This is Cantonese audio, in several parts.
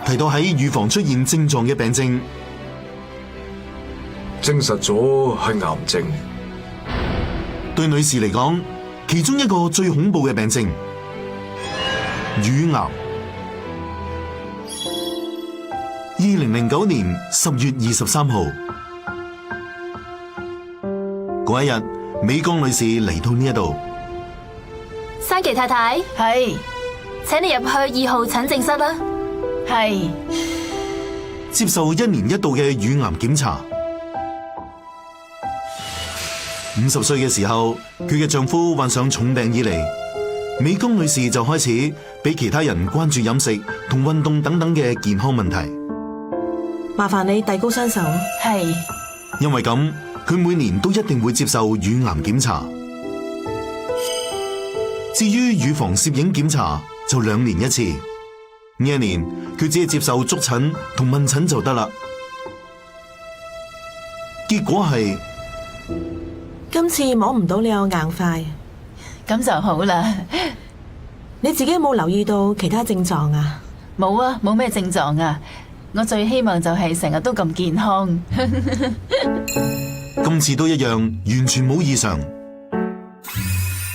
提到喺乳房出現症狀嘅病症，證實咗係癌症。對女士嚟講，其中一個最恐怖嘅病症——乳癌。2009年10月23號，嗰一日，美江女士嚟到呢一度。山崎太太，係，請你入去2號診症室啦。係，接受1年1度嘅乳癌檢查。50歲嘅時候，佢嘅丈夫患上重病以嚟，美江女士就開始比其他人關注飲食同運動等等嘅健康問題。麻煩你遞高雙手。係。因為咁，佢每年都一定會接受乳癌檢查。至於乳房攝影檢查，就2年1次。呢一年，佢只係接受觸診同問診就得啦。結果係今次摸唔到你有硬塊，咁就好啦。你自己有冇留意到其他症狀啊？冇啊，冇咩症狀啊。我最希望就係成日都咁健康。今次都一樣，完全冇異常。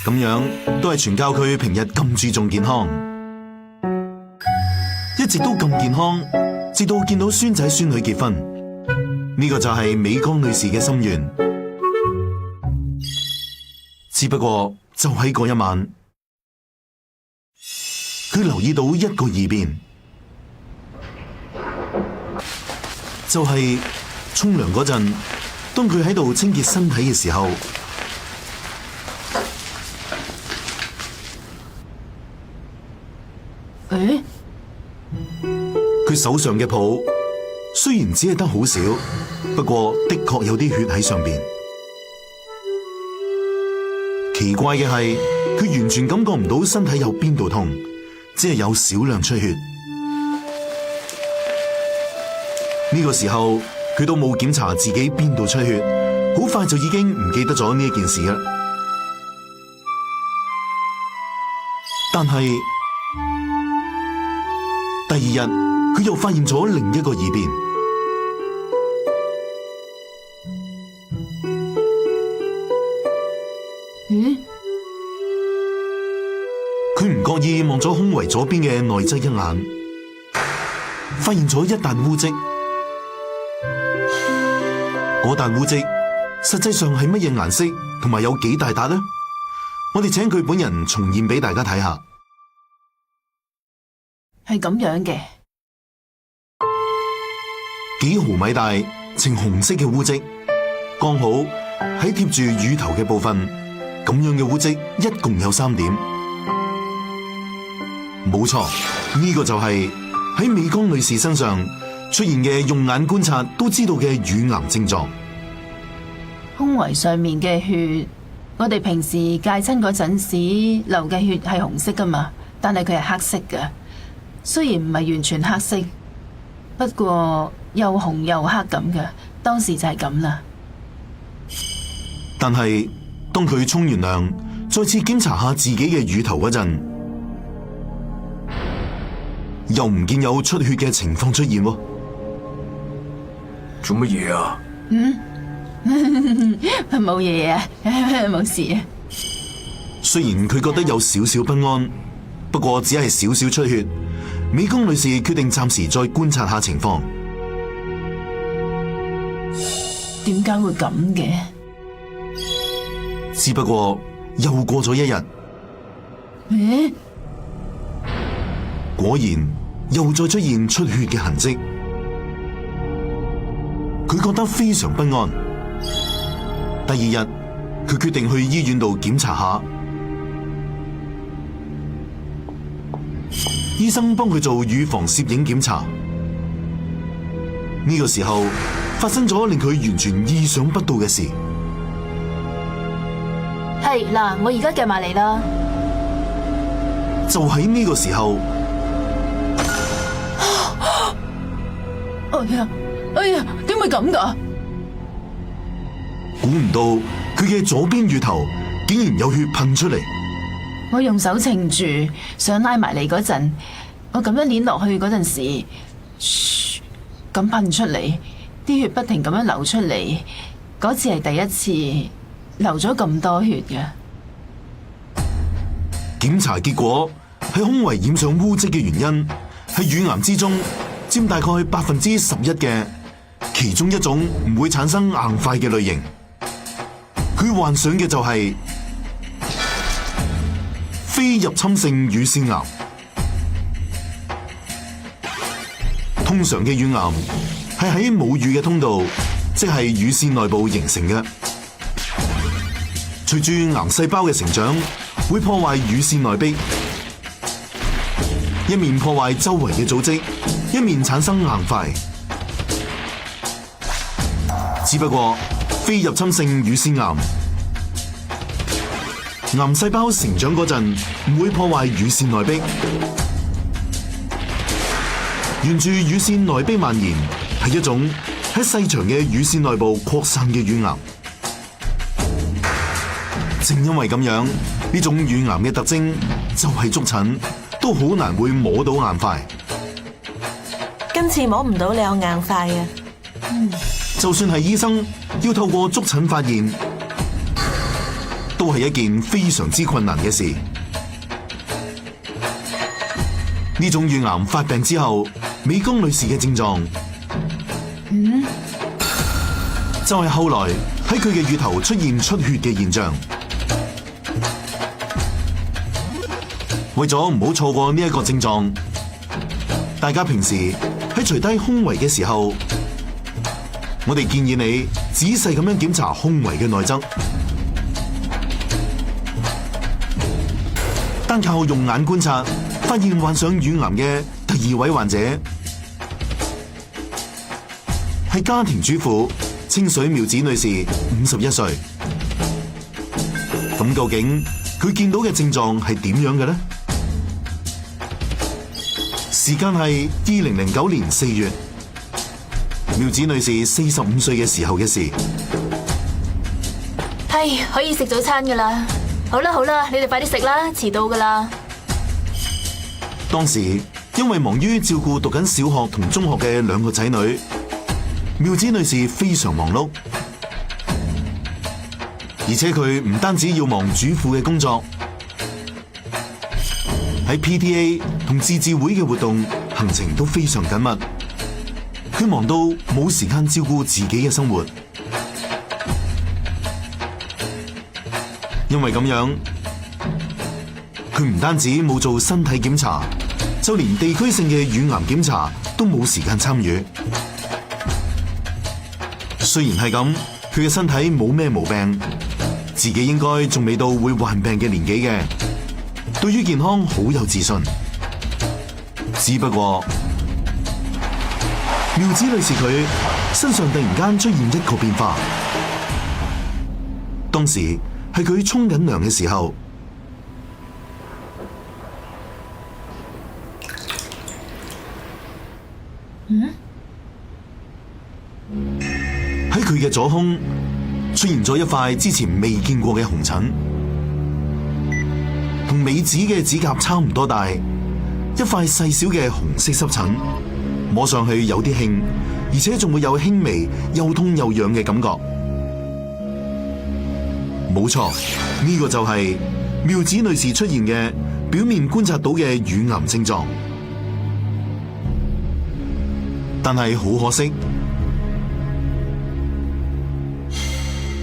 咁樣都係全靠佢平日咁注重健康，一直都咁健康，直到見到孫仔孫女結婚。呢個就係美江女士嘅心願。只不過就喺嗰一晚，佢留意到一個異變，就係沖涼嗰陣，當佢喺度清潔身體嘅時候，誒，佢手上嘅泡雖然只係得好少，不過的確有啲血喺上邊。奇怪嘅係，佢完全感覺唔到身體有邊度痛，只係有少量出血。呢個時候，佢都冇檢查自己邊度出血，好快就已經唔記得咗呢一件事啦。但係第二日，佢又發現咗另一個異變。佢唔覺意望咗胸圍左邊嘅內側一眼，發現咗一笪污漬。嗰笪污漬實際上係乜嘢顏色，同埋有幾大笪呢？我哋請佢本人重現俾大家睇下。係咁樣嘅，幾毫米大，呈紅色嘅污漬，剛好喺貼住乳頭嘅部分。咁樣嘅污漬一共有3點。冇錯，呢個就係喺美江女士身上出現嘅，用眼觀察都知道嘅乳癌症狀。胸圍上面嘅血，我哋平時戒親嗰陣時流嘅血係紅色噶嘛，但係佢係黑色噶。雖然唔係完全黑色，不過又紅又黑咁嘅，當時就係咁啦。但係當佢沖完涼，再次檢查下自己嘅乳頭嗰陣，又唔見有出血嘅情況出現喎。做乜嘢啊？冇嘢啊，冇事啊。雖然佢覺得有少少不安，不過只係少少出血。美江女士決定暫時再觀察下情況。點解會咁嘅？只不過又過咗1日，果然又再出現出血嘅痕跡。佢覺得非常不安。第2日，佢決定去醫院度檢查下。醫生幫佢做乳房攝影檢查。呢個時候發生咗令佢完全意想不到嘅事。係嗱，我而家夾埋嚟啦。就喺呢個時候，哎呀，點會咁噶？估唔到佢嘅左邊乳頭竟然有血噴出嚟。我用手撐住，想拉埋嚟嗰陣，我咁樣捏落去嗰陣時，咁噴出嚟，啲血不停咁樣流出嚟，嗰次係第一次流咗咁多血嘅。檢查結果喺胸圍染上污漬嘅原因係乳癌之中佔大概11%嘅其中一種唔會產生硬塊嘅類型。佢患上嘅就係非入侵性乳腺癌。通常嘅乳癌係喺母乳嘅通道，即係乳腺內部形成嘅。隨住癌細胞嘅成長，會破壞乳腺內壁，一面破壞周圍嘅組織，一面產生硬塊。只不過非入侵性乳腺癌，癌細胞成長嗰陣唔會破壞乳腺內壁，沿住乳腺內壁蔓延，係一種喺細長嘅乳腺內部擴散嘅乳癌。正因為咁樣，呢種乳癌嘅特徵就係觸診都好難會摸到硬塊。今次摸唔到你有硬塊啊！就算係醫生要透過觸診發現，都係一件非常之困難嘅事。呢種乳癌發病之後，美江女士嘅症狀，就係後來喺佢嘅乳頭出現出血嘅現象。為咗唔好錯過呢一個症狀，大家平時喺除低胸圍嘅時候，我哋建議你仔細咁樣檢查胸圍嘅內側。單靠用眼觀察，發現患上乳癌嘅第二位患者係家庭主婦清水苗子女士，51歲。咁究竟佢見到嘅症狀係點樣嘅呢？時間係2009年4月，苗子女士45歲嘅時候嘅事。係可以食早餐噶啦。好啦好啦，你哋快啲食啦，遲到噶啦。當時因為忙於照顧讀緊小學同中學嘅2個仔女，苗子女士非常忙碌，而且佢唔單止要忙主婦嘅工作，喺 PTA 同自治會嘅活動行程都非常緊密，佢忙到冇時間照顧自己嘅生活。因為咁樣，佢唔單止冇做身體檢查，就連地區性嘅乳癌檢查都冇時間參與。雖然係咁，佢嘅身體冇咩毛病，自己應該仲未到會患病嘅年紀嘅，對於健康好有自信。只不過苗子女士佢身上突然間出現一個變化，當時係佢沖緊涼嘅時候，喺佢嘅左胸出現咗一塊之前未見過嘅紅疹，同尾指嘅指甲差唔多大，一塊細小嘅紅色濕疹，摸上去有啲輕，而且仲會有輕微又痛又癢嘅感覺。冇錯，呢個就係苗子女士出現嘅表面觀察到嘅乳癌症狀。但係好可惜，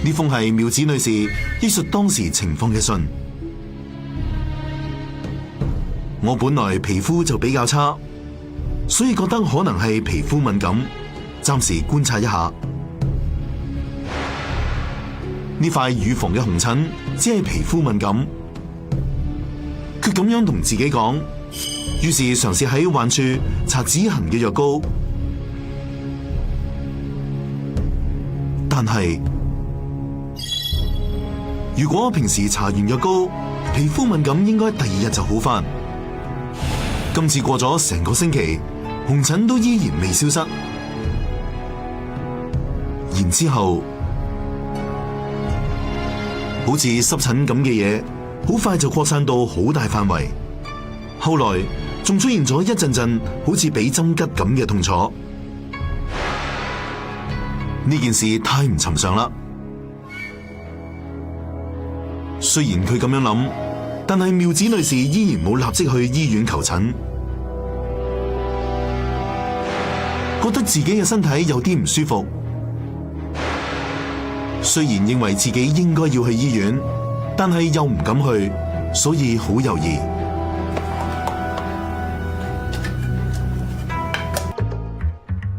呢封係苗子女士憶述當時情況嘅信。我本來皮膚就比較差，所以覺得可能係皮膚敏感，暫時觀察一下。呢塊乳房嘅紅疹只係皮膚敏感，佢咁樣同自己講，於是嘗試喺患處搽止痕嘅藥膏，但係如果平時搽完藥膏，皮膚敏感應該第2日就好返。今次過咗成個星期，紅疹都依然未消失，然之後好似濕疹咁嘅嘢，好快就擴散到好大範圍。後來仲出現咗一陣陣好似俾針吉咁嘅痛楚。呢件事太唔尋常啦。雖然佢咁樣諗，但係妙子女士依然冇立即去醫院求診，覺得自己嘅身體有啲唔舒服。雖然認為自己應該要去醫院，但係又唔敢去，所以好猶豫。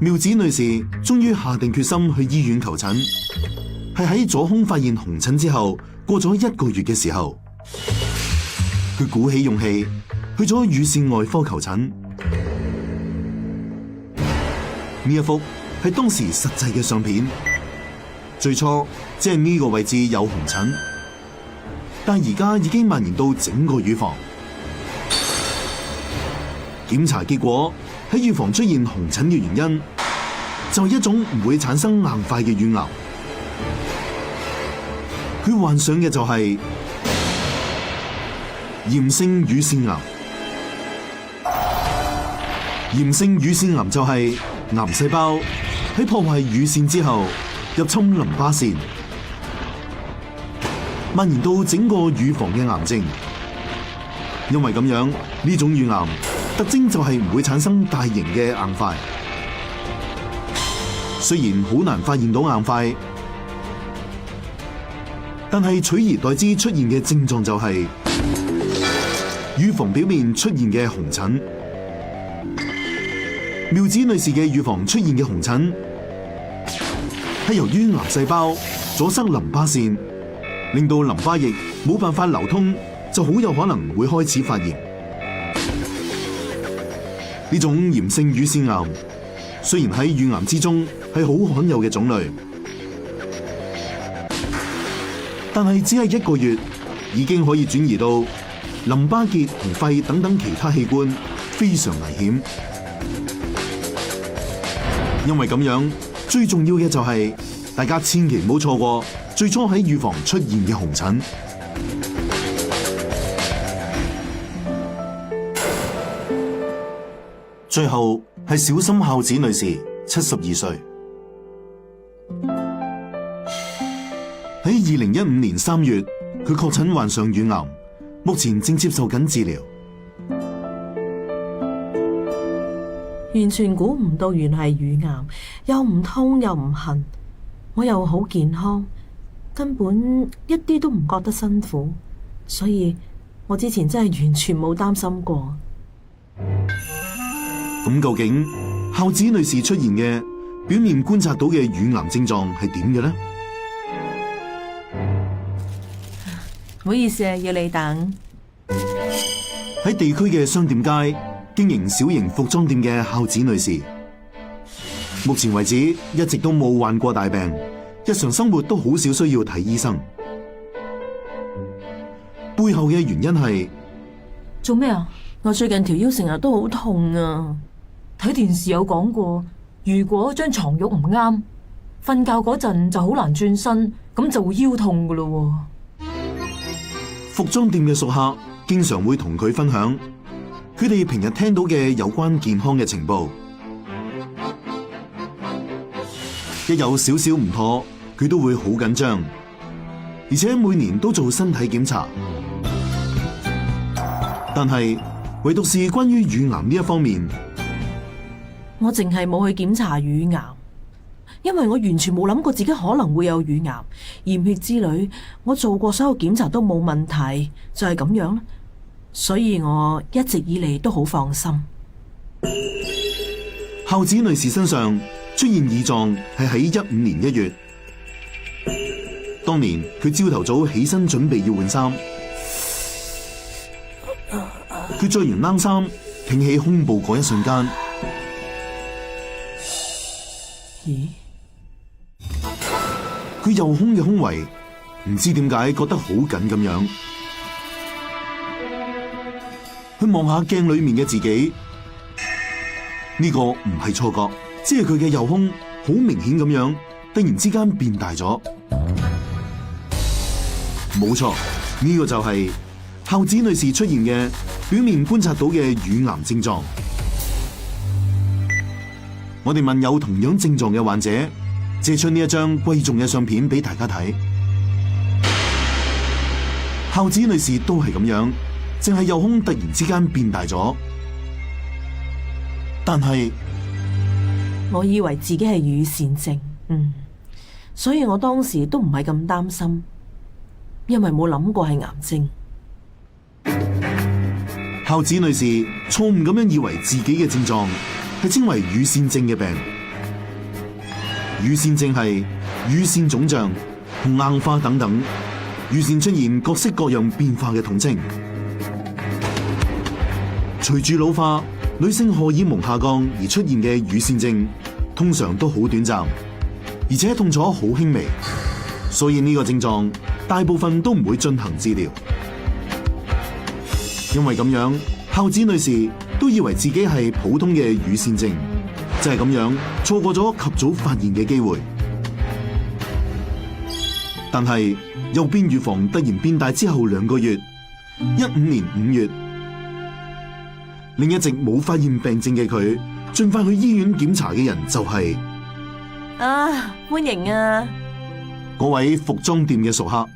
妙子女士終於下定決心去醫院求診，係喺左胸發現紅疹之後，過咗1個月嘅時候，佢鼓起勇氣去咗乳腺外科求診。呢一幅係當時實際嘅相片，最初只係呢個位置有紅疹，但而家已經蔓延到整個乳房。檢查結果喺乳房出現紅疹嘅原因，就係一種唔會產生硬塊嘅乳癌。佢患上嘅就係炎性乳腺癌。炎性乳腺癌就係癌細胞喺破壞乳腺之後入侵淋巴腺，蔓延到整個乳房嘅癌症。因為咁樣，呢種乳癌特徵就係唔會產生大型嘅硬塊。雖然好難發現到硬塊，但係取而代之出現嘅症狀就係乳房表面出現嘅紅疹。妙子女士嘅乳房出現嘅紅疹係由於癌細胞阻塞淋巴腺，令到淋巴液冇辦法流通，就好有可能會開始發炎。呢種炎性乳腺癌雖然喺乳癌之中係好罕有嘅種類，但係只係1個月已經可以轉移到淋巴結同肺等等其他器官，非常危險。因為咁樣，最重要嘅就係大家千祈唔好錯過最初喺乳房出現嘅紅疹。最後係小森孝子女士，72歲，喺2015年3月，佢確診患上乳癌，目前正接受緊治療。完全估唔到原係乳癌，又唔痛又唔痕，我又好健康，根本一啲都唔覺得辛苦，所以我之前真係完全冇擔心過。咁究竟孝子女士出現嘅表面觀察到嘅乳癌症狀係點嘅呢？唔好意思啊，要你等。喺地區嘅商店街經營小型服裝店嘅孝子女士，目前為止一直都冇患過大病，日常生活都好少需要睇醫生。背後嘅原因係做咩啊？我最近條腰成日都好痛啊！睇電視有講過，如果張床褥唔啱，瞓覺嗰陣就好難轉身，咁就會腰痛噶咯。服裝店嘅熟客經常會同佢分享佢哋平日聽到嘅有關健康嘅情報，一有少少唔妥，佢都會好緊張，而且每年都做身體檢查。但係唯獨是關於乳癌呢一方面，我淨係冇去檢查乳癌，因為我完全冇諗過自己可能會有乳癌、驗血之類，我做過所有檢查都冇問題，就係咁樣啦。所以我一直以嚟都好放心。孝子女士身上出現異狀係喺15年1月，當年佢朝頭早起身準備要換衫，佢着完冷衫挺起胸部嗰一瞬間，咦？佢右胸嘅胸圍唔知點解覺得好緊咁樣。佢望下鏡裏面嘅自己，呢個唔係錯覺，只係佢嘅右胸好明顯咁樣突然之間變大咗。冇錯，呢個就係孝子女士出現嘅表面觀察到嘅乳癌症狀。我哋問有同樣症狀嘅患者，借出呢一張貴重嘅相片俾大家睇。孝子女士都係咁樣，淨係右胸突然之間變大咗，但係我以為自己係乳腺症，所以我當時都唔係咁擔心，因為冇諗過係癌症。孝子女士錯誤咁樣以為自己嘅症狀係稱為乳腺症嘅病。乳腺症係乳腺腫脹、硬化等等，乳腺出現各式各樣變化嘅統稱。隨住老化，女性荷爾蒙下降而出現嘅乳腺症，通常都好短暫，而且痛楚好輕微，所以呢個症狀大部分都唔會進行治療。因為咁樣，孝子女士都以為自己係普通嘅乳腺症，就係咁樣錯過咗及早發現嘅機會。但係右邊乳房突然變大之後2個月，15年5月，令一直冇發現病症嘅佢，盡快去醫院檢查嘅人就係歡迎啊！嗰位服裝店嘅熟客。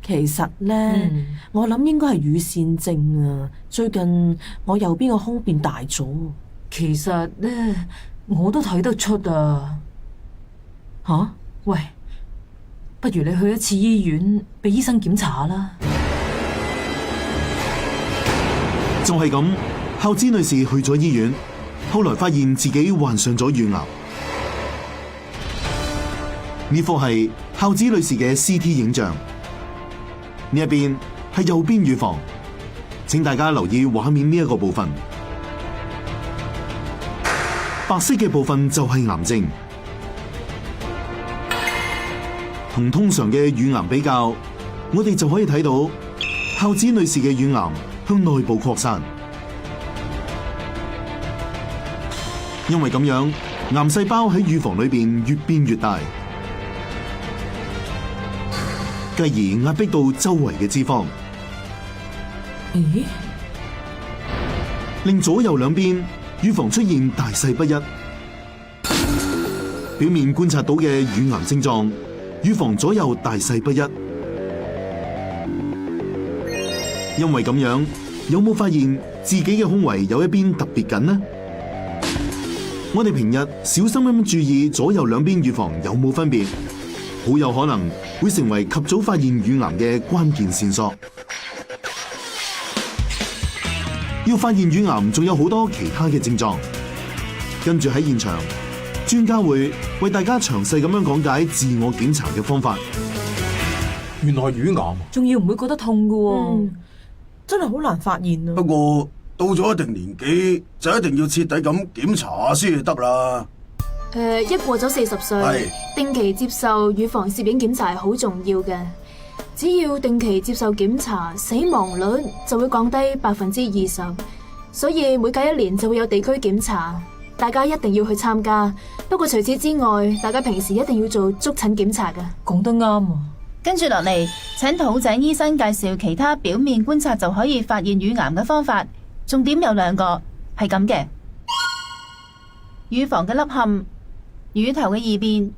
其實咧，我諗應該係乳腺症啊。最近我右邊個胸變大咗。其實咧，我都睇得出啊。吓？喂，不如你去一次醫院俾醫生檢查啦。就係咁，孝子女士去咗醫院，後來發現自己患上咗乳癌。呢科係孝子女士嘅 CT 影像。呢一邊係右邊乳房，請大家留意畫面呢一個部分，白色嘅部分就係癌症。同通常嘅乳癌比較，我哋就可以睇到孝子女士嘅乳癌向內部擴散，因為咁樣，癌細胞喺乳房裏邊越變越大，繼而壓迫到周圍嘅脂肪，令左右兩邊乳房出現大細不一。表面觀察到嘅乳癌症狀，乳房左右大細不一。因為咁樣，有冇發現自己嘅胸圍有一邊特別緊呢？我哋平日小心咁注意左右兩邊乳房有冇分別，好有可能會成為及早發現乳癌嘅關鍵線索。要發現乳癌仲有好多其他嘅症狀，跟住喺現場，專家會為大家詳細咁樣講解自我檢查嘅方法。原來乳癌，仲要唔會覺得痛㗎喎。真係好難發現啊！不過到咗一定年紀，就一定要徹底咁檢查先至得啦。一過咗40歲，定期接受乳房攝影檢查係好重要嘅。只要定期接受檢查，死亡率就會降低20%。所以每隔1年就會有地區檢查，大家一定要去參加。不過除此之外，大家平時一定要做觸診檢查㗎。講得啱啊！跟住落嚟，請土井醫生介紹其他表面觀察就可以發現乳癌嘅方法。重點有2個，係咁嘅：乳房嘅凹陷、乳頭嘅異變。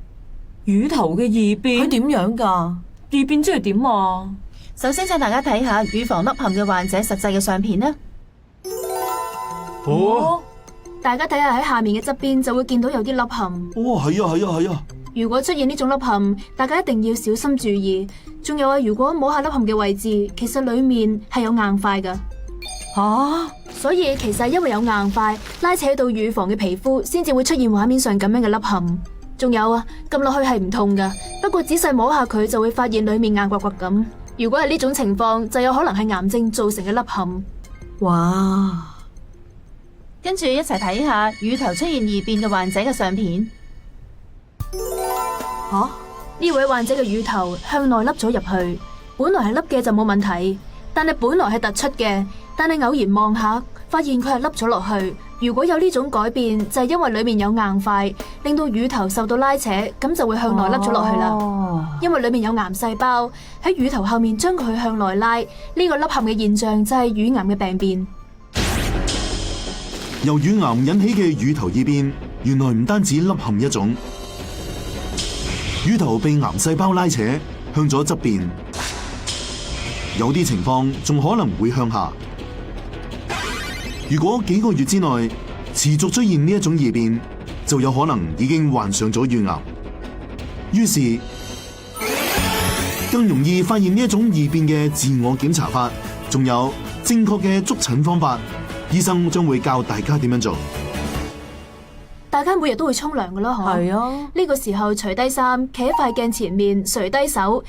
乳頭嘅異變佢點樣㗎？異變即係點啊？首先請大家睇下乳房凹陷嘅患者實際嘅相片啦。大家睇下喺下面嘅側邊就會見到有啲凹陷。係啊！如果出現呢種凹陷，大家一定要小心注意。仲有啊，如果摸下凹陷嘅位置，其實裏面係有硬塊㗎。所以其實因為有硬塊拉扯到乳房嘅皮膚，先至會出現畫面上咁樣嘅凹陷。仲有啊，撳落去係唔痛㗎，不過仔細摸下佢就會發現裏面硬刮刮咁。如果係呢種情況，就有可能係癌症造成嘅凹陷。哇！跟住一齊睇下乳頭出現異變嘅患者嘅相片。呢位患者嘅乳頭向內凹咗入去，本來係凹嘅就冇問題，但係本來係突出嘅，但係偶然望下，發現佢係凹咗落去，如果有呢種改變，就係因為裏面有硬塊，令到乳頭受到拉扯，咁就會向內凹咗落去啦。因為裏面有癌細胞喺乳頭後面將佢向內拉，呢個凹陷嘅現象就係乳癌嘅病變。由乳癌引起嘅乳頭異變，原來唔單止凹陷一種，乳頭被癌細胞拉扯向咗側邊，有啲情況仲可能會向下。如果幾個月之內持續出現呢一種異變，就有可能已經患上咗乳癌。於是更容易發現呢一種異變嘅自我檢查法，仲有正確嘅捉診方法，醫生將會教大家點樣做。大家每日都會沖涼㗎咯，嗬？係啊，呢個時候除低衫，企喺塊鏡前面，垂低手，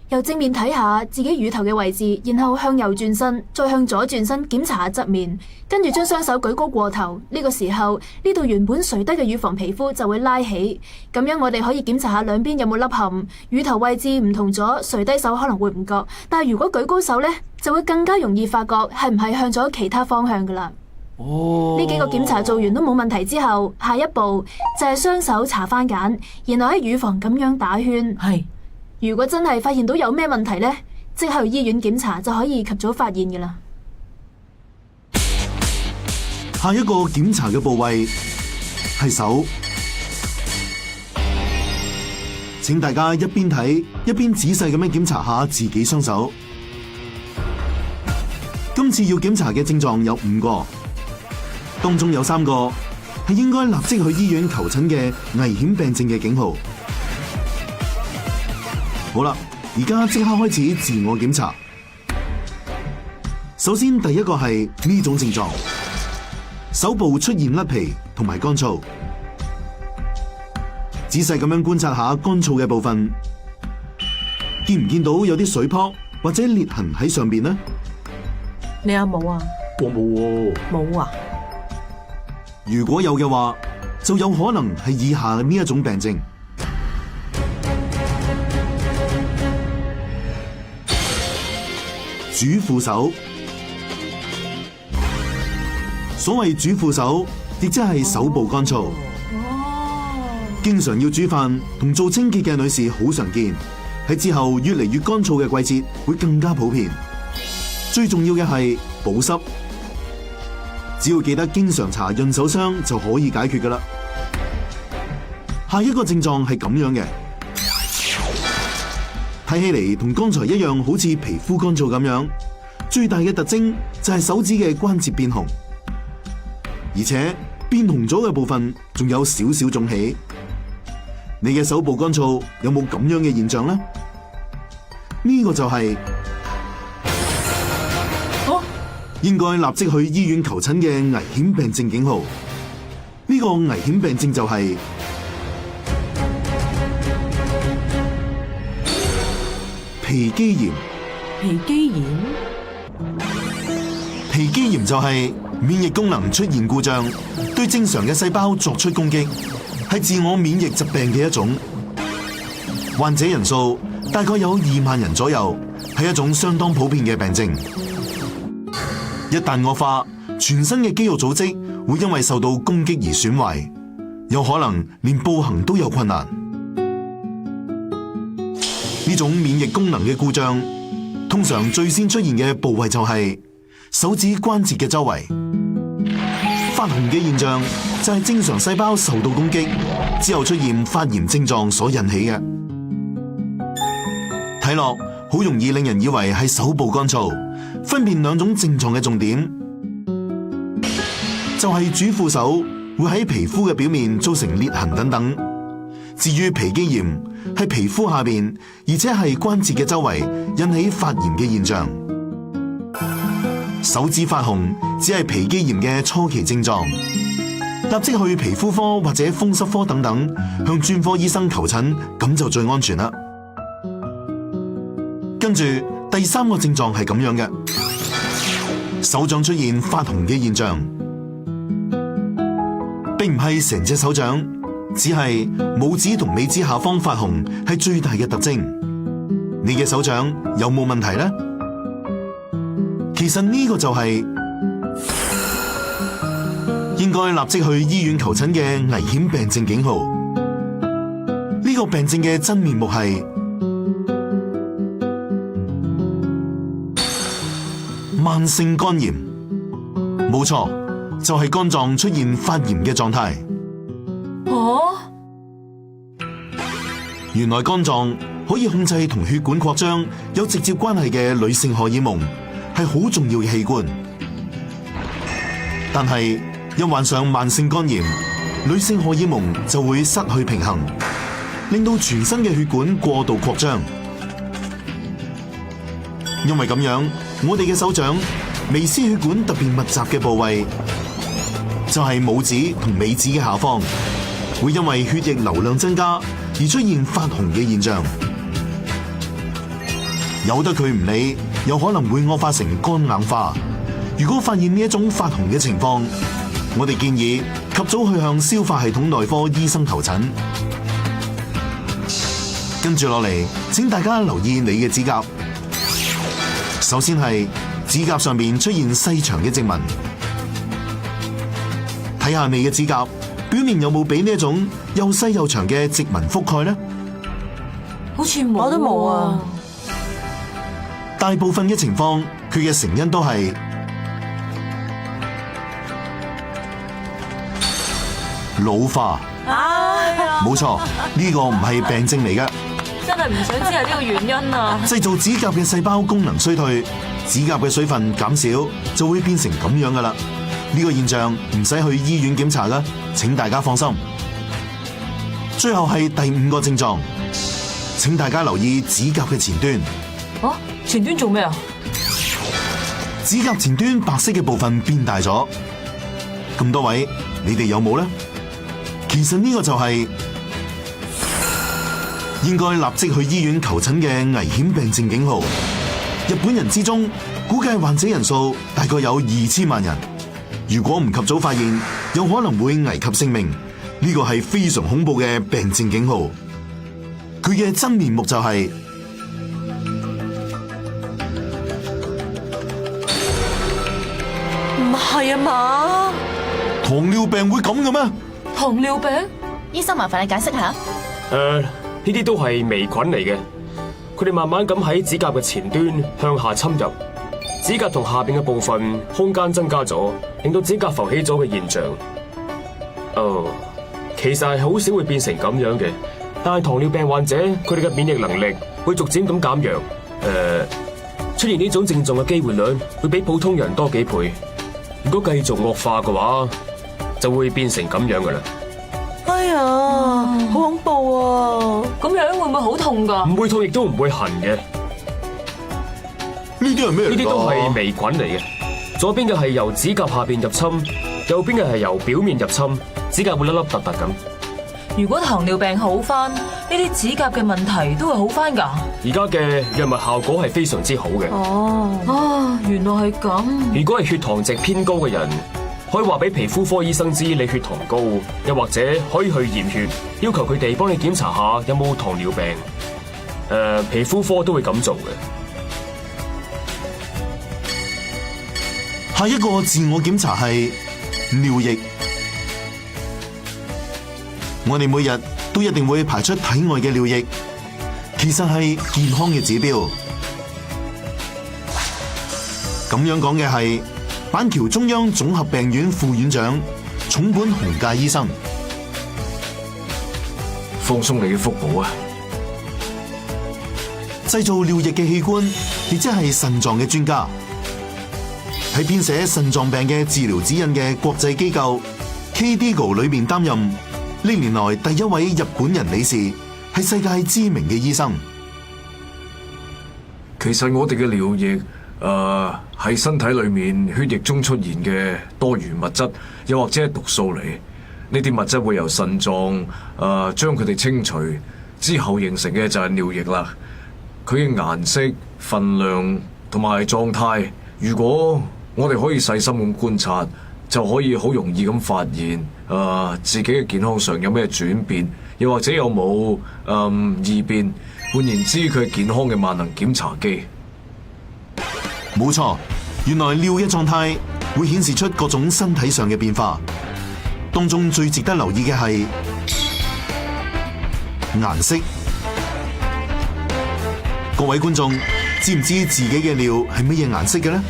由正面睇下自己乳頭嘅位置，然後向右轉身，再向左轉身檢查下側面，跟住將雙手舉高過頭。呢個時候，呢度原本垂低嘅乳房皮膚就會拉起，咁樣我哋可以檢查下兩邊有冇凹陷。乳頭位置唔同咗，垂低手可能會唔覺，但係如果舉高手呢，就會更加容易發覺係唔係向咗其他方向噶啦。呢幾個檢查做完都冇問題之後，下一步就係雙手搽番梘，然後喺乳房咁樣打圈。係。如果真係發現到有咩問題呢，即刻去醫院檢查就可以及早發現嘅啦。下一個檢查嘅部位係手，請大家一邊睇一邊仔細咁樣檢查下自己雙手。今次要檢查嘅症狀有5個，當中有3個係應該立即去醫院求診嘅危險病症嘅警號。好啦，而家即刻開始自我檢查。首先第一個係呢種症狀，手部出現甩皮同埋乾燥。仔細咁樣觀察下乾燥嘅部分，見唔見到有啲水泡或者裂痕喺上邊呢？你有冇啊？我冇喎。冇啊？如果有嘅話，就有可能係以下呢一種病症。主婦手，所謂主婦手，亦即係手部乾燥。經常要煮飯同做清潔嘅女士好常見，喺之後越嚟越乾燥嘅季節會更加普遍。最重要嘅係保濕，只要記得經常搽潤手霜就可以解決㗎喇。下一個症狀係咁樣嘅。睇起嚟同剛才一樣，好似皮膚乾燥咁樣。最大嘅特徵就係手指嘅關節變紅，而且變紅咗嘅部分仲有少少腫起。你嘅手部乾燥有冇咁樣嘅現象呢？呢個就係應該立即去醫院求診嘅危險病症警號。呢個危險病症就係皮肌炎。皮肌炎？皮肌炎就係免疫功能出現故障，對正常嘅細胞作出攻擊，係自我免疫疾病嘅一種。患者人數大概有2萬人左右，係一種相當普遍嘅病症。一旦惡化，全身嘅肌肉組織會因為受到攻擊而損壞，有可能連步行都有困難。呢種免疫功能嘅故障，通常最先出現嘅部位就係手指關節嘅周圍。發紅嘅現象就係正常細胞受到攻擊之後出現發炎症狀所引起嘅。睇落好容易令人以為係手部乾燥。分辨兩種症狀嘅重點就係主婦手會喺皮膚嘅表面造成裂痕等等。至於皮肌炎係皮膚下邊，而且係關節嘅周圍引起發炎嘅現象。手指發紅只係皮肌炎嘅初期症狀，立即去皮膚科或者風濕科等等向專科醫生求診，咁就最安全啦。跟住第3個症狀係咁樣嘅，手掌出現發紅嘅現象，並唔係成隻手掌，只係拇指同尾指下方發紅係最大嘅特徵。你嘅手掌有冇問題呢？其實呢個就係應該立即去醫院求診嘅危險病症警號。呢個病症嘅真面目係慢性肝炎，冇錯，就係肝臟出現發炎嘅狀態。原來肝臟可以控制同血管擴張有直接關係嘅女性荷爾蒙，係好重要嘅器官。但係一患上慢性肝炎，女性荷爾蒙就會失去平衡，令到全身嘅血管過度擴張。因為咁樣，我哋嘅手掌微絲血管特別密集嘅部位，就係拇指同尾指嘅下方，會因為血液流量增加而出現發紅嘅現象。由得佢唔理，有可能會惡化成肝硬化。如果發現呢一種發紅嘅情況，我哋建議及早去向消化系統內科醫生求診。跟住落嚟，請大家留意你嘅指甲。首先係指甲上面出現細長嘅直紋，睇下你嘅指甲表面有冇俾呢一種又細又長嘅直紋覆蓋呢？好似冇，我都冇啊。大部分嘅情況，佢嘅成因都係老化。冇錯，呢個唔係病症嚟嘅。真係唔想知係呢個原因啊！製造指甲嘅細胞功能衰退，指甲嘅水分減少，就會變成咁樣噶啦。呢個現象唔使去醫院檢查噶，請大家放心。最後係第5個症狀，請大家留意指甲嘅前端。前端做咩啊？指甲前端白色嘅部分變大咗。咁多位，你哋有冇呢？其實呢個就係應該立即去醫院求診嘅危險病症警號。日本人之中，估計患者人數大概有2000萬人。如果唔及早發現，有可能會危及性命。呢個係非常恐怖嘅病症警號。佢嘅真面目就係唔係啊嘛？糖尿病會咁嘅咩？糖尿病？醫生麻煩你解釋下。呢啲都係微菌嚟嘅，佢哋慢慢咁喺指甲嘅前端向下侵入，指甲同下邊嘅部分空間增加咗，令到指甲浮起咗嘅現象。其實係好少會變成咁樣嘅，但係糖尿病患者佢哋嘅免疫能力會逐漸咁減弱，出現呢種症狀嘅機會率會比普通人多幾倍。如果繼續惡化嘅話，就會變成咁樣噶啦。哎呀，好恐怖啊！咁樣會唔會好痛㗎？唔會痛亦都唔會痕嘅。呢啲係咩嚟㗎？呢啲都係微菌嚟嘅。左邊嘅係由指甲下邊入侵，右邊嘅係由表面入侵，指甲會粒粒突突咁。如果糖尿病好翻，呢啲指甲嘅問題都會好翻㗎。而家嘅藥物效果係非常之好嘅。原來係咁。如果係血糖值偏高嘅人，可以話俾皮膚科醫生知你血糖高，又或者可以去驗血，要求佢哋幫你檢查下有冇糖尿病。皮膚科都會咁做嘅。下一個自我檢查係尿液。我哋每日都一定會排出體外嘅尿液，其實係健康嘅指標。咁樣講嘅係板橋中央綜合病院副院長重本雄介醫生。放鬆你嘅腹部啊！製造尿液嘅器官，亦即係腎臟嘅專家，喺編寫腎臟病嘅治療指引嘅國際機構 KDIGO 裏面擔任歷年來第一位日本人理事，係世界知名嘅醫生。其實我哋嘅尿液係身體裏面血液中出現嘅多餘物質，又或者係毒素嚟。呢啲物質會由腎臟將佢哋清除之後形成嘅就係尿液啦。佢嘅顏色、分量同埋狀態，如果我哋可以細心咁觀察，就可以好容易咁發現自己嘅健康上有咩轉變，又或者有冇異變。換言之，佢係健康嘅萬能檢查機。冇錯，原來尿嘅狀態會顯示出各種身體上嘅變化，當中最值得留意嘅係顏色。各位觀眾知唔知自己嘅尿係乜嘢顏色嘅呢？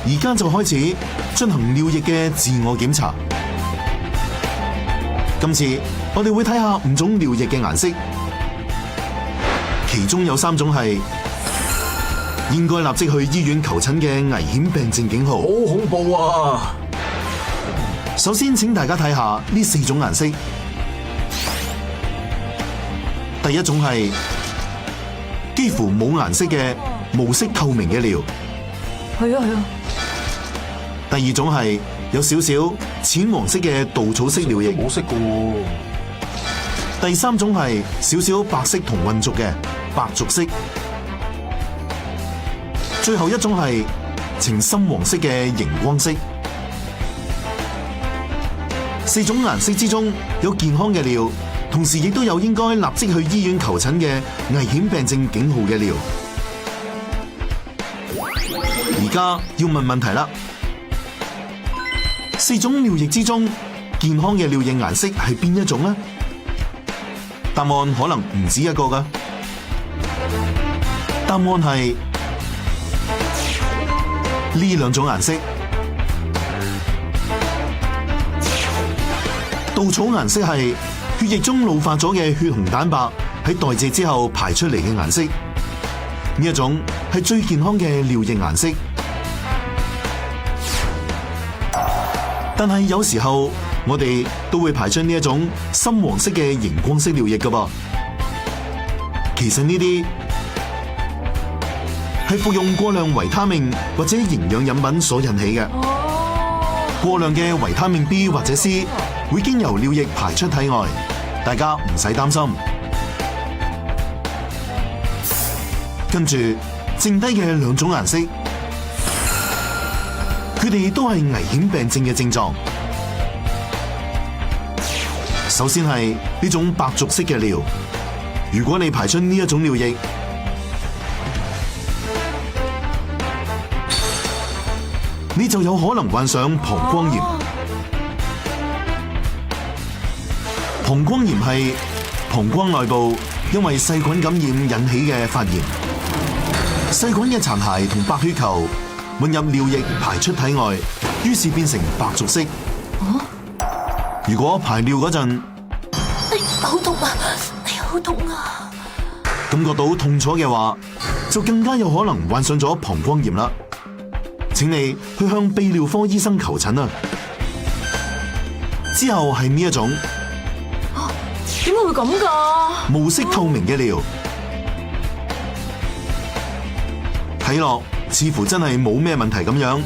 而家就開始進行尿液嘅自我檢查。今次我哋會睇下5種尿液嘅顏色，其中有3種係應該立即去醫院求診嘅危險病症警號。好恐怖啊！首先請大家睇下呢4種顏色。第一種係幾乎冇顏色嘅無色透明嘅尿。係啊。第二種係有少少淺黃色嘅稻草色尿液。冇色噶喎。第3種係少少白色同混濁嘅白濁色。最後一種係呈深黃色嘅熒光色。4種顏色之中，有健康嘅尿，同時亦都有應該立即去醫院求診嘅危險病症警號嘅尿。而家要問問題啦，4種尿液之中，健康嘅尿液顏色係邊一種呢？答案可能唔止一個㗎。答案係呢2種顏色。稻草顏色係血液中老化咗嘅血紅蛋白喺代謝之後排出嚟嘅顏色，呢一種係最健康嘅尿液顏色。但係有時候我哋都會排出呢一種深黃色嘅熒光色尿液㗎噃。其實呢啲係服用過量維他命或者營養飲品所引起嘅。過量嘅維他命 B 或者 C 會經由尿液排出體外，大家唔使擔心。跟住剩低嘅2種顏色，佢哋都係危險病症嘅症狀。首先係呢種白濁色嘅尿，如果你排出呢一種尿液，你就有可能患上膀胱炎。膀胱炎係膀胱內部因為細菌感染引起嘅發炎，細菌嘅殘骸同白血球混入尿液排出體外，於是變成白濁色。如果排尿嗰陣，好痛啊！好痛啊！感覺到痛楚嘅話，就更加有可能患上咗膀胱炎啦。請你去向泌尿科醫生求診啊！之後係呢一種。點解會咁噶？無色透明嘅尿，睇落似乎真係冇咩問題咁樣。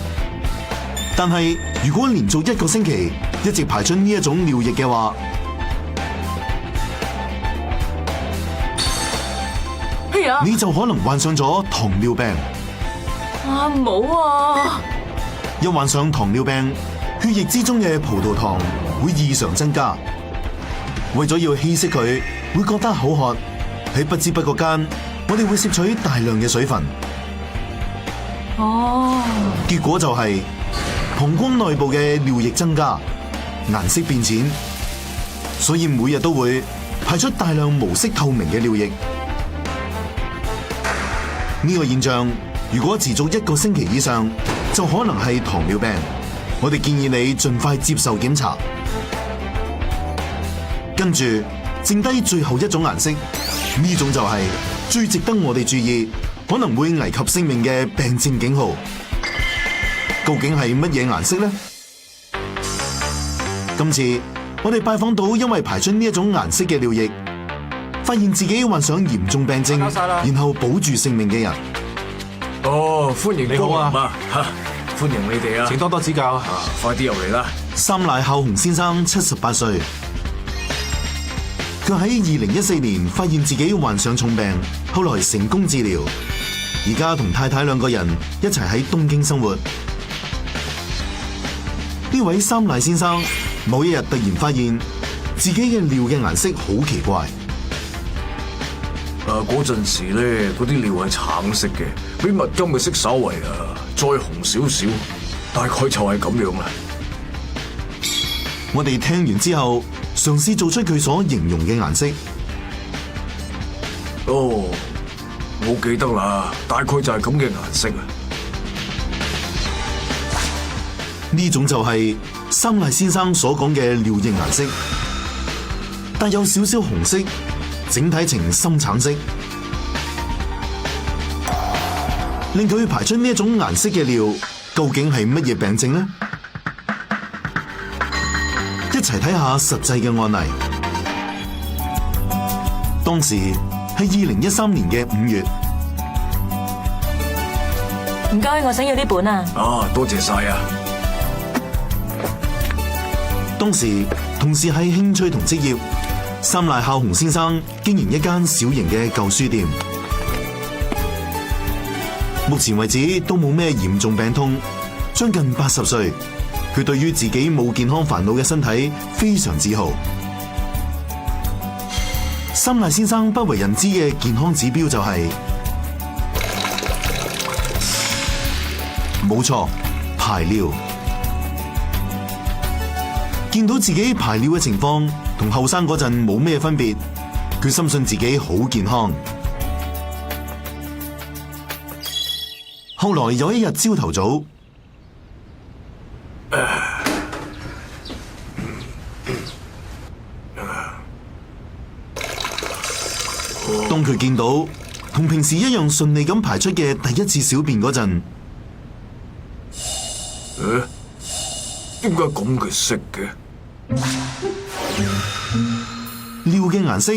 但係如果連續1個星期一直排出呢一種尿液嘅話，你就可能患上咗糖尿病。唔好啊！一患上糖尿病，血液之中嘅葡萄糖會異常增加。為咗要稀釋佢，會覺得口渴，喺不知不覺間，我哋會攝取大量嘅水分。結果就係膀胱內部嘅尿液增加，顏色變淺，所以每日都會排出大量無色透明嘅尿液。呢個現象如果持續1個星期以上，就可能係糖尿病。我哋建議你盡快接受檢查。跟住剩低最後1種顏色，呢種就係最值得我哋注意，可能會危及性命嘅病症警號。究竟係乜嘢顏色呢？今次我哋拜訪到因為排出呢一種顏色嘅尿液，發現自己患上嚴重病症，然後保住性命嘅人。歡迎光臨啊！歡迎你哋啊！請多多指教啊！快啲入嚟啦！三賴孝雄先生78歲。佢喺2014年發現自己患上重病，後來成功治療，而家同太太2個人一齊喺東京生活。呢位三賴先生某一日突然發現自己嘅尿嘅顏色好奇怪。嗰陣時咧，嗰啲尿係橙色嘅，比蜜柑嘅色稍為再紅少少，大概就係咁樣啦。我哋聽完之後，嘗試做出佢所形容嘅顏色。哦，我記得啦，大概就係咁嘅顏色啊。呢種就係三賴先生所講嘅尿液顏色，帶有少少紅色，整體呈深橙色。令佢排出呢一種顏色嘅尿，究竟係乜嘢病症呢？一齊睇下實際嘅案例。當時係2013年嘅5月。唔該，我想要呢本啊。啊，多謝晒啊！當時同時係興趣同職業，三賴孝雄先生經營一間小型嘅舊書店。目前為止都冇咩嚴重病痛，將近80歲，佢對於自己冇健康煩惱嘅身體非常自豪。三賴先生不為人知嘅健康指標就係，冇錯，排尿。見到自己排尿嘅情況同後生嗰陣冇咩分別，佢深信自己好健康。後來有一日朝頭早，當佢見到同平時一樣順利咁排出嘅第一次小便嗰陣，點解咁嘅色嘅？尿嘅顏色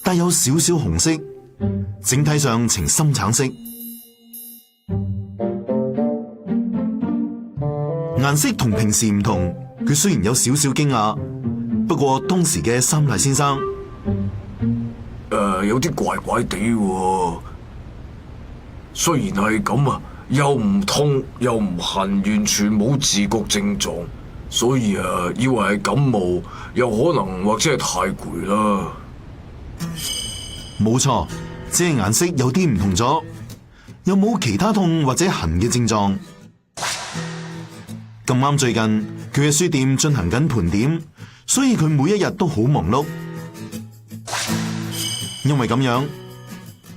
帶有少少紅色，整體上呈深橙色。顏色同平時唔同，佢雖然有少少驚訝，不過當時嘅三賴先生，有啲怪怪地喎。雖然係咁啊，又唔痛又唔痕，完全冇自覺症狀，所以以為係感冒，又可能或者係太攰啦。冇錯，只係顏色有啲唔同咗，又冇其他痛或者痕嘅症狀。咁啱最近佢嘅書店進行緊盤點，所以佢每一日都好忙碌。因為咁樣，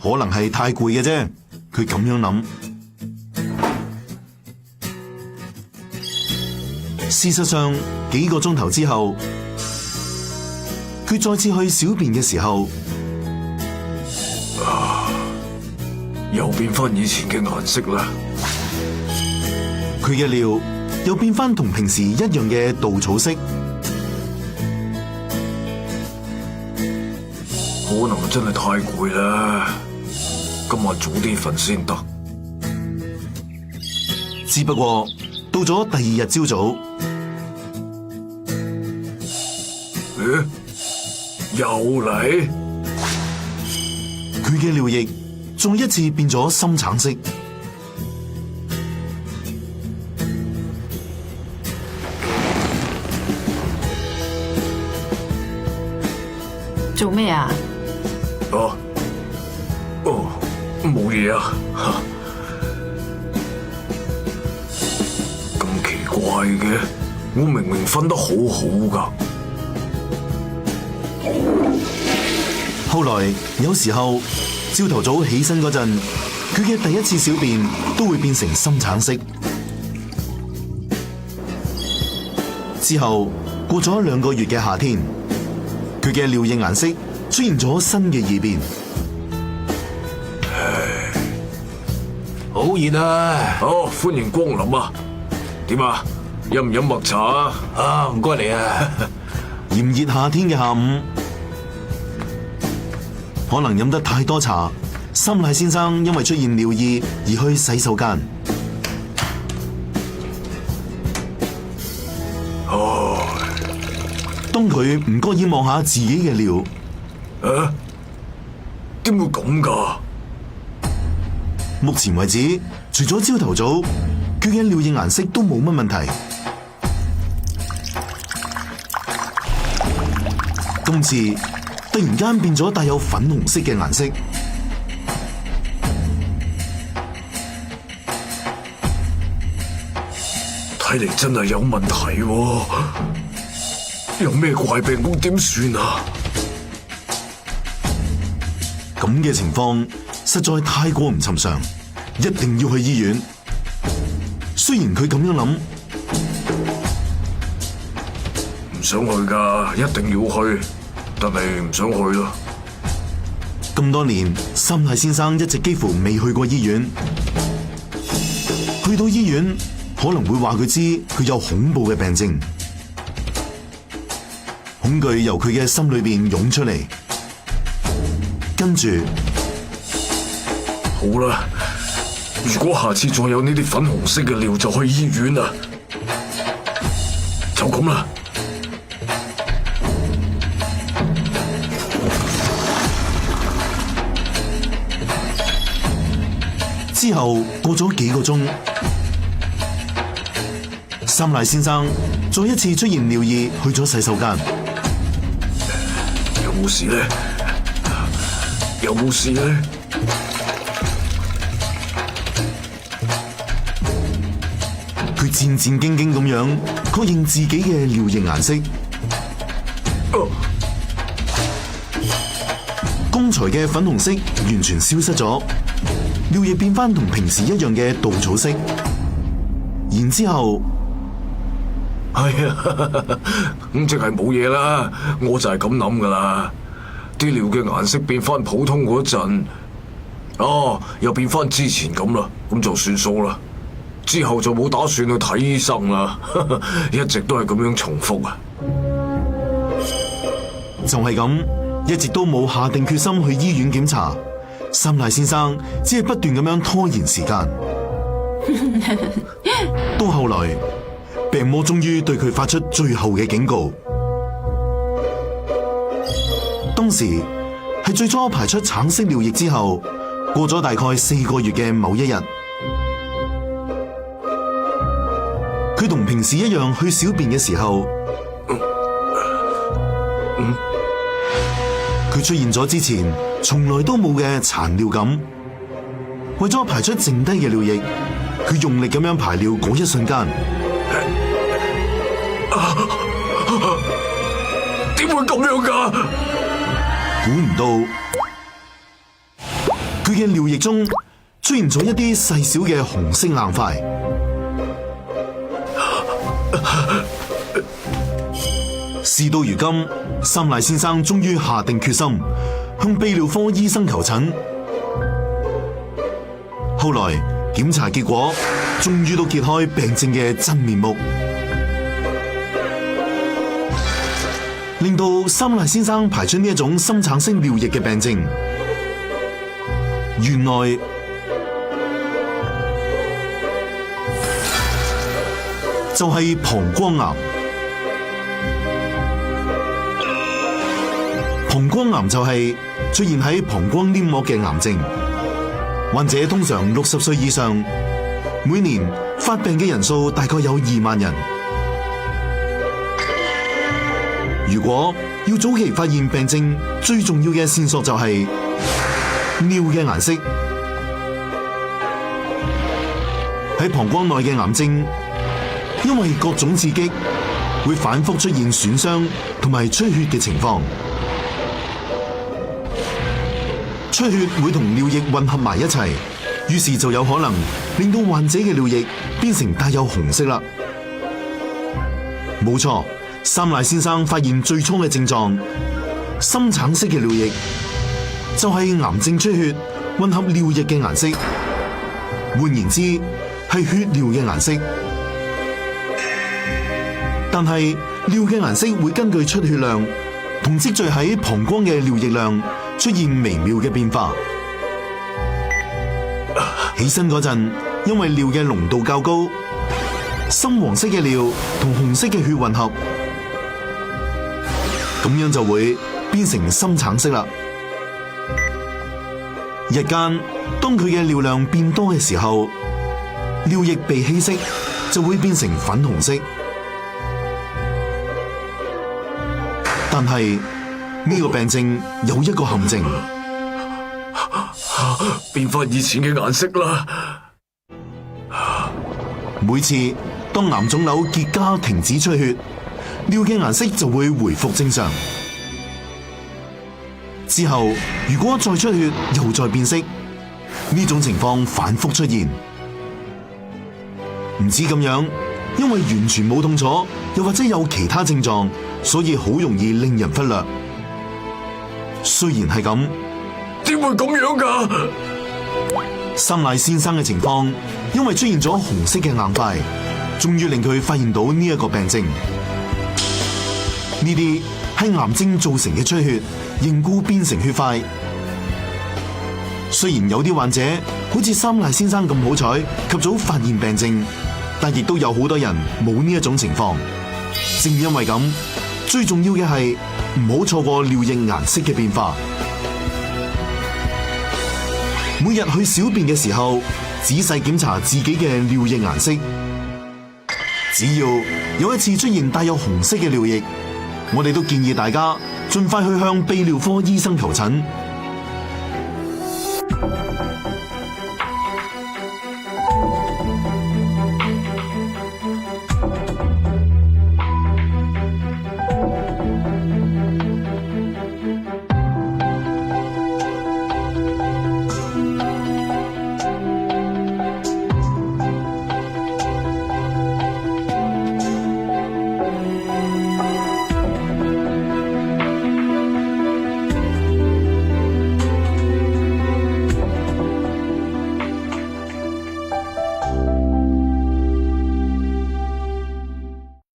可能係太攰嘅啫，佢咁樣諗。事實上，幾個鐘頭之後，佢再次去小便嘅時候，又變翻以前嘅顏色啦。佢嘅尿又變翻同平時一樣嘅稻草色。可能真係太攰啦，今晚早啲瞓先得。只不過到咗第二日朝早，又嚟？佢嘅尿液再一次變咗深橙色。做咩啊？冇嘢啊。咁奇怪嘅，我明明瞓得好好噶。後來有時候朝頭早起身嗰陣，佢嘅第一次小便都會變成深橙色。之後過咗2個月嘅夏天，佢嘅尿液顏色出現咗新嘅異變。好熱啊！好，歡迎光臨啊！點啊？飲唔飲麥茶啊？啊，唔該你啊！炎熱夏天嘅下午，可能飲得太多茶，三賴先生因為出現尿意而去洗手間。當佢唔覺意望下自己嘅尿，點會咁噶？目前為止，除咗朝頭早，佢嘅尿液顏色都冇乜問題。今次突然間變咗帶有粉紅色嘅顏色，睇嚟真係有問題喎。有咩怪病咁點算啊？咁嘅情況實在太過唔尋常，一定要去醫院。雖然佢咁樣諗，唔想去噶，一定要去，但係唔想去咯。咁多年，三賴先生一直幾乎未去過醫院。去到醫院，可能會話佢知佢有恐怖嘅病症，恐懼由佢嘅心裏邊湧出嚟，跟住好啦，如果下次再有呢啲粉紅色嘅尿，就去醫院啦。就咁啦。之後過咗幾個鐘，三賴先生再一次出現尿意，去咗洗手間。有冇事咧？有冇事咧？佢戰戰兢兢咁樣確認自己嘅尿液顏色。剛才嘅粉紅色完全消失咗，尿液變翻同平時一樣嘅稻草色。然之後，係啊，咁即係冇嘢啦，我就係咁諗噶啦。啲尿嘅顏色變翻普通嗰陣，又變翻之前咁啦，咁就算數啦。之後就冇打算去睇醫生啦，一直都係咁樣重複啊。就係咁，一直都冇下定決心去醫院檢查。三賴先生只係不斷咁樣拖延時間。到後來，病魔終於對佢發出最後嘅警告。當時係最初排出橙色尿液之後，過咗大概4個月嘅某一日，佢同平時一樣去小便嘅時候，佢出現咗之前從來都冇嘅殘尿感。為咗排出剩低嘅尿液，佢用力咁樣排尿嗰一瞬間，點會咁樣噶？估唔到佢嘅尿液中出現咗一啲細小嘅紅色硬塊。事到如今，三賴先生終於下定決心向泌尿科醫生求診。後來檢查結果終於都揭開病症嘅真面目，令到三賴先生排出呢一種深橙色尿液嘅病症，原來就係膀胱癌。膀胱癌就係出現喺膀胱黏膜嘅癌症，患者通常60歲以上，每年發病嘅人數大概有2萬人。如果要早期發現病症，最重要嘅線索就係尿嘅顏色。喺膀胱內嘅癌症，因為各種刺激，會反覆出現損傷同埋出血嘅情況。出血會同尿液混合埋一齊，於是就有可能令到患者嘅尿液變成帶有紅色啦。冇錯，三賴先生發現最初嘅症狀，深橙色嘅尿液就係癌症出血混合尿液嘅顏色，換言之係血尿嘅顏色。但係尿嘅顏色會根據出血量同積聚喺膀胱嘅尿液量出現微妙嘅變化。起身嗰陣，因為尿嘅濃度較高，深黃色嘅尿同紅色嘅血混合，咁樣就會變成深橙色啦。日間，當佢嘅尿量變多嘅時候，尿液被稀釋就會變成粉紅色。但係呢個病症有一個陷阱，變翻以前嘅顏色啦。每次當癌腫瘤結痂停止出血，尿嘅顏色就會回復正常。之後如果再出血又再變色，呢種情況反覆出現。唔止咁樣，因為完全冇痛楚，又或者有其他症狀，所以好容易令人忽略。雖然係咁，點會咁樣㗎？三賴先生嘅情況，因為出現咗紅色嘅硬塊，終於令佢發現到呢一個病症。呢啲係癌症造成嘅出血，凝固變成血塊。雖然有啲患者好似三賴先生咁好彩，及早發現病症，但亦都有好多人冇呢一種情況。正因為咁，最重要嘅係唔好錯過尿液顏色嘅變化。每日去小便嘅時候，仔細檢查自己嘅尿液顏色。只要有一次出現帶有紅色嘅尿液，我哋都建議大家盡快去向泌尿科醫生求診，